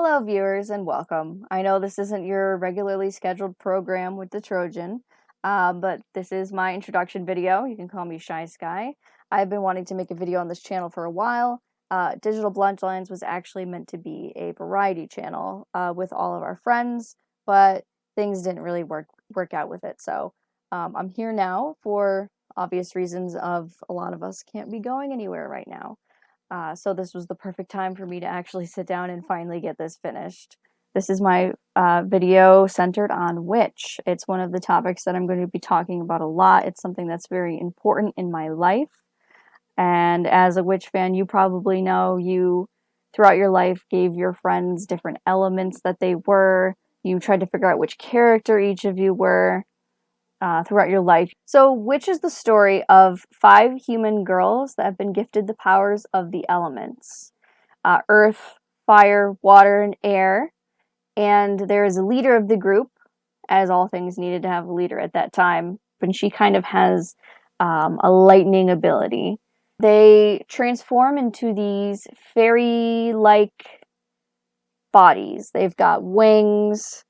Hello, viewers, and welcome. I know this isn't your regularly scheduled program with the Trojan, but this is my introduction video. You can call me ShySky. I've been wanting to make a video on this channel for a while. Digital Bloodlines was actually meant to be a variety channel with all of our friends, but things didn't really work out with it. So I'm here now for obvious reasons of a lot of us can't be going anywhere right now. So this was the perfect time for me to actually sit down and finally get this finished. This is my video centered on W.I.T.C.H. It's one of the topics that I'm going to be talking about a lot. It's something that's very important in my life. And as a W.I.T.C.H. fan, you probably know you, throughout your life, gave your friends different elements that they were. You tried to figure out which character each of you were. Throughout your life. So, which is the story of 5 human girls that have been gifted the powers of the elements. Earth, fire, water, and air. And there is a leader of the group, as all things needed to have a leader at that time, and she kind of has a lightning ability. They transform into these fairy-like bodies. They've got wings,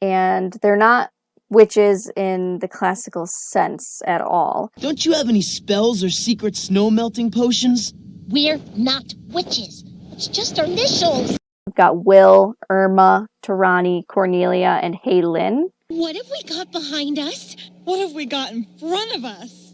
and they're not witches in the classical sense at all. Don't you have any spells or secret snow melting potions? We're not witches. It's just our initials. We've got Will, Irma, Tarani, Cornelia, and Haylin. What have we got behind us? What have we got in front of us?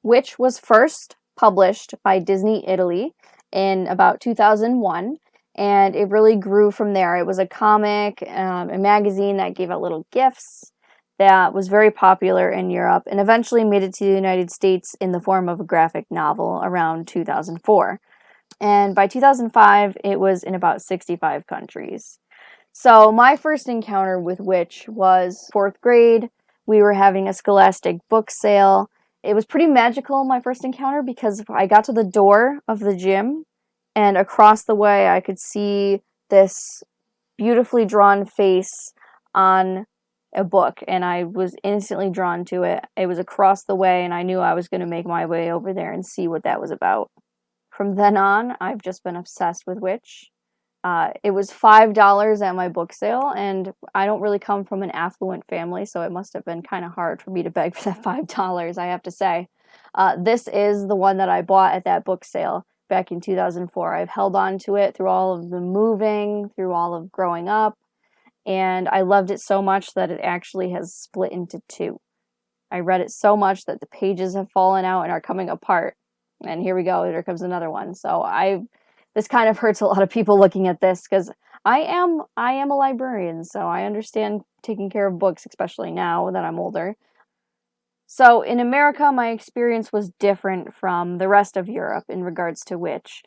Which was first published by Disney Italy in about 2001. And it really grew from there. It was a comic, a magazine that gave out little gifts that was very popular in Europe and eventually made it to the United States in the form of a graphic novel around 2004. And by 2005, it was in about 65 countries. So my first encounter with W.I.T.C.H. was 4th grade. We were having a scholastic book sale. It was pretty magical, my first encounter, because I got to the door of the gym, and across the way, I could see this beautifully drawn face on a book, and I was instantly drawn to it. It was across the way, and I knew I was going to make my way over there and see what that was about. From then on, I've just been obsessed with W.I.T.C.H. It was $5 at my book sale, and I don't really come from an affluent family, so it must have been kind of hard for me to beg for that $5, I have to say. This is the one that I bought at that book sale back in 2004. I've held on to it through all of the moving, through all of growing up, and I loved it so much that it actually has split into 2. I read it so much that the pages have fallen out and are coming apart. And here we go, there comes another one. So this kind of hurts a lot of people looking at this, because I am a librarian, so I understand taking care of books, especially now that I'm older. So in America, my experience was different from the rest of Europe in regards to W.I.T.C.H.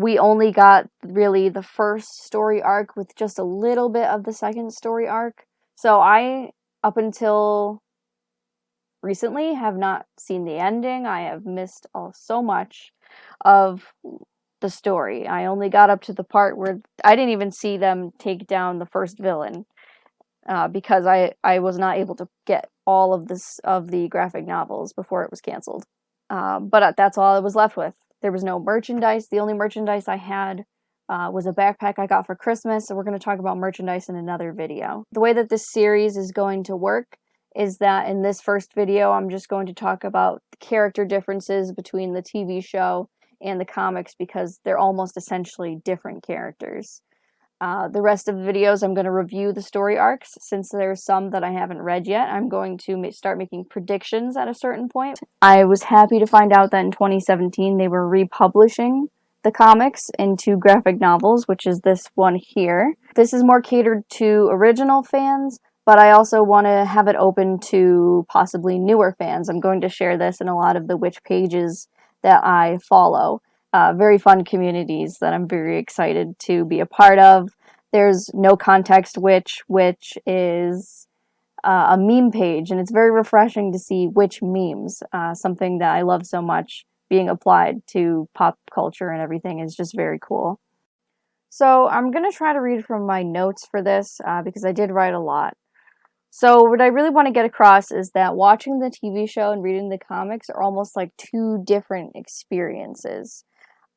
We only got really the first story arc with just a little bit of the second story arc. So I, up until recently, have not seen the ending. I have missed so much of the story. I only got up to the part where I didn't even see them take down the first villain. Because I was not able to get all of the graphic novels before it was canceled. But that's all I was left with. There was no merchandise. The only merchandise I had was a backpack I got for Christmas, so we're going to talk about merchandise in another video. The way that this series is going to work is that in this first video, I'm just going to talk about the character differences between the TV show and the comics, because they're almost essentially different characters. The rest of the videos, I'm going to review the story arcs. Since there's some that I haven't read yet, I'm going to start making predictions at a certain point. I was happy to find out that in 2017 they were republishing the comics into graphic novels, which is this one here. This is more catered to original fans, but I also want to have it open to possibly newer fans. I'm going to share this in a lot of the W.I.T.C.H. pages that I follow. Very fun communities that I'm very excited to be a part of. There's No Context Witch, which is a meme page, and it's very refreshing to see witch memes. Something that I love so much being applied to pop culture and everything is just very cool. So I'm going to try to read from my notes for this because I did write a lot. So what I really want to get across is that watching the TV show and reading the comics are almost like 2 different experiences.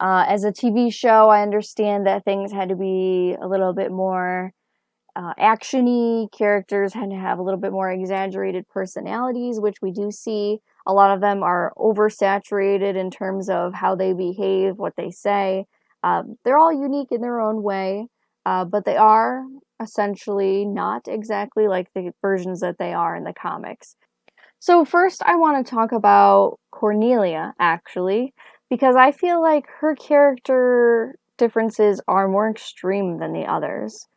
As a TV show, I understand that things had to be a little bit more action-y. Characters had to have a little bit more exaggerated personalities, which we do see. A lot of them are oversaturated in terms of how they behave, what they say. They're all unique in their own way, but they are essentially not exactly like the versions that they are in the comics. So first I want to talk about Cornelia, actually, because I feel like her character differences are more extreme than the others.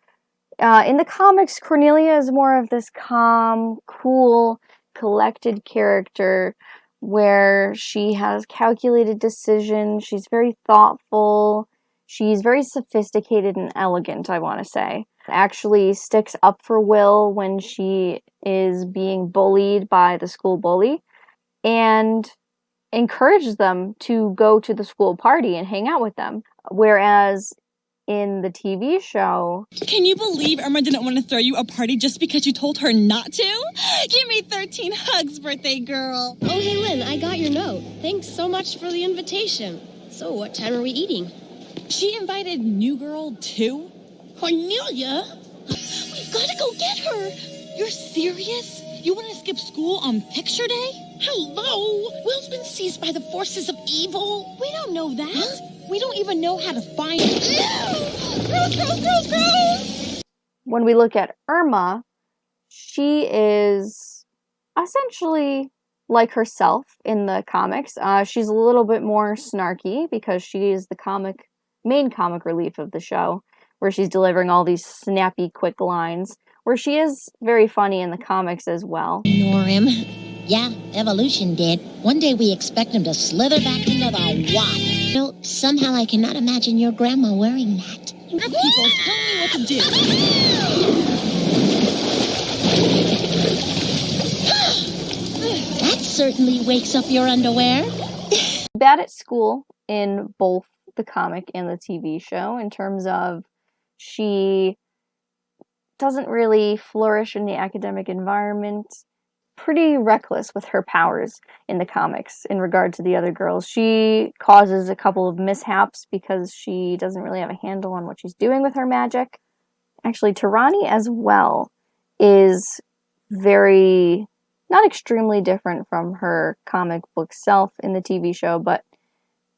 In the comics, Cornelia is more of this calm, cool, collected character where she has calculated decisions. She's very thoughtful. She's very sophisticated and elegant, I want to say. Actually sticks up for Will when she is being bullied by the school bully and encourages them to go to the school party and hang out with them. Whereas in the TV show, Can you believe Irma didn't want to throw you a party just because you told her not to? Give me 13 hugs, birthday girl. Oh, hey, Lynn, I got your note. Thanks so much for the invitation. So, what time are we eating? She invited New Girl too? Cornelia? We've got to go get her. You're serious? You want to skip school on picture day? Hello? Will's been seized by the forces of evil. We don't know that. Huh? We don't even know how to find it. Girls! when we look at Irma, she is essentially like herself in the comics. She's a little bit more snarky because she is the main comic relief of the show, where she's delivering all these snappy, quick lines, where she is very funny in the comics as well. Ignore him. Yeah, evolution did. One day we expect him to slither back into the Y. No, somehow I cannot imagine your grandma wearing that. People tell me what to do. That certainly wakes up your underwear. Bad at school in both the comic and the TV show in terms of she doesn't really flourish in the academic environment. Pretty reckless with her powers in the comics in regard to the other girls. She causes a couple of mishaps because she doesn't really have a handle on what she's doing with her magic. Actually, Tarani as well is very, not extremely different from her comic book self in the TV show, but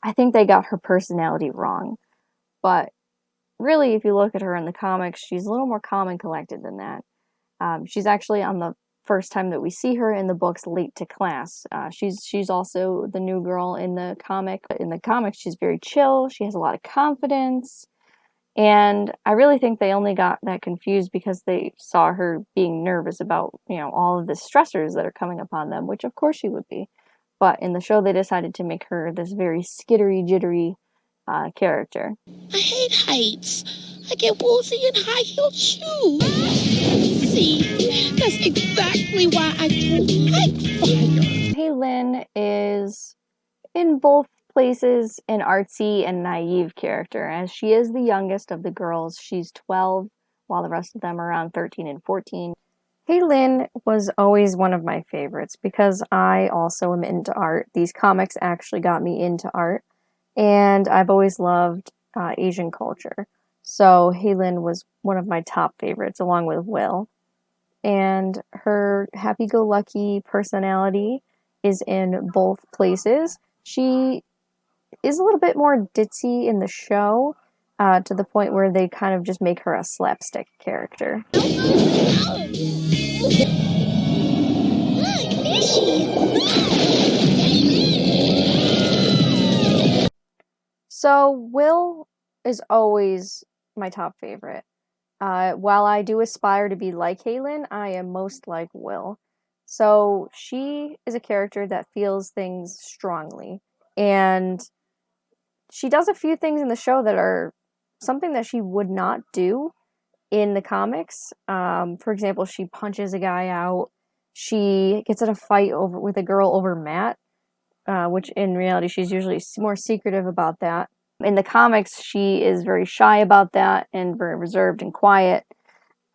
I think they got her personality wrong. But really, if you look at her in the comics, she's a little more calm and collected than that. She's actually on the first time that we see her in the books late to class. She's also the new girl in the comic. In the comics, she's very chill. She has a lot of confidence. And I really think they only got that confused because they saw her being nervous about, all of the stressors that are coming upon them, which of course she would be. But in the show, they decided to make her this very skittery, jittery character. I hate heights. I get woozy in high-heeled shoes. See, that's exactly why I told Nightfire. Hey Lynn is in both places an artsy and naive character, as she is the youngest of the girls. She's 12, while the rest of them are around 13 and 14. Hey Lynn was always one of my favorites because I also am into art. These comics actually got me into art, and I've always loved Asian culture. So Hey Lynn was one of my top favorites, along with Will. And her happy-go-lucky personality is in both places. She is a little bit more ditzy in the show, to the point where they kind of just make her a slapstick character. Look, there she is. So Will is always my top favorite. While I do aspire to be like Haylin, I am most like Will. So she is a character that feels things strongly. And she does a few things in the show that are something that she would not do in the comics. For example, she punches a guy out. She gets in a fight with a girl over Matt, which in reality she's usually more secretive about that. In the comics, she is very shy about that and very reserved and quiet,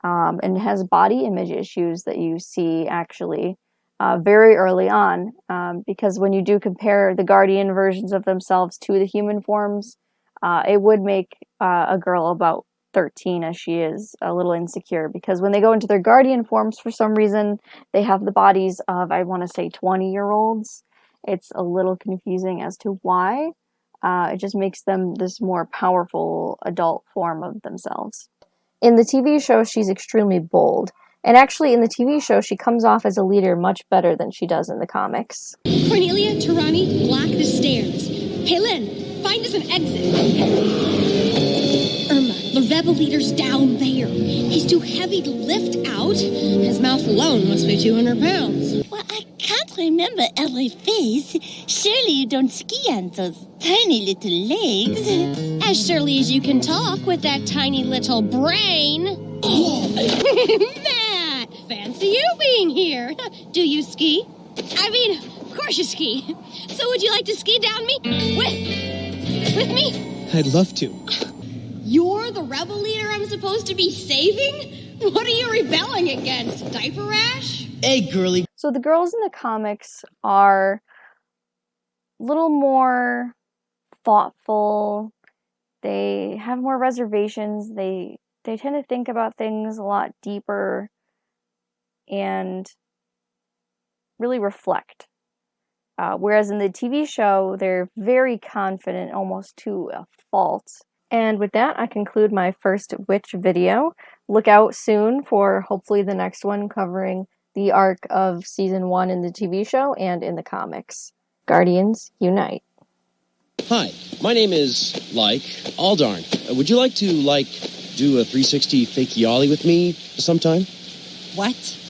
and has body image issues that you see actually very early on, because when you do compare the Guardian versions of themselves to the human forms, it would make a girl about 13, as she is, a little insecure, because when they go into their guardian forms, for some reason, they have the bodies of, I want to say, 20-year-olds. It's a little confusing as to why. It just makes them this more powerful adult form of themselves. In the TV show, she's extremely bold. And actually, in the TV show, she comes off as a leader much better than she does in the comics. Cornelia, Tarani, block the stairs. Hey, Lynn, find us an exit. Irma, the rebel leader's down there. He's too heavy to lift out. His mouth alone must weigh 200 pounds. Well, I can't remember every face. Surely you don't ski on those tiny little legs. As surely as you can talk with that tiny little brain. Matt, fancy you being here. Do you ski? I mean, of course you ski. So would you like to ski down me? With me? I'd love to. You're the rebel leader I'm supposed to be saving? What are you rebelling against? Diaper rash? Hey, girly. So the girls in the comics are a little more thoughtful. They have more reservations. They tend to think about things a lot deeper and really reflect. Whereas in the TV show, they're very confident, almost to a fault. And with that, I conclude my first Witch video. Look out soon for hopefully the next one covering the arc of season 1 in the TV show and in the comics. Guardians, unite. Hi, my name is, Aldarn. Would you like to, do a 360 fake ollie with me sometime? What?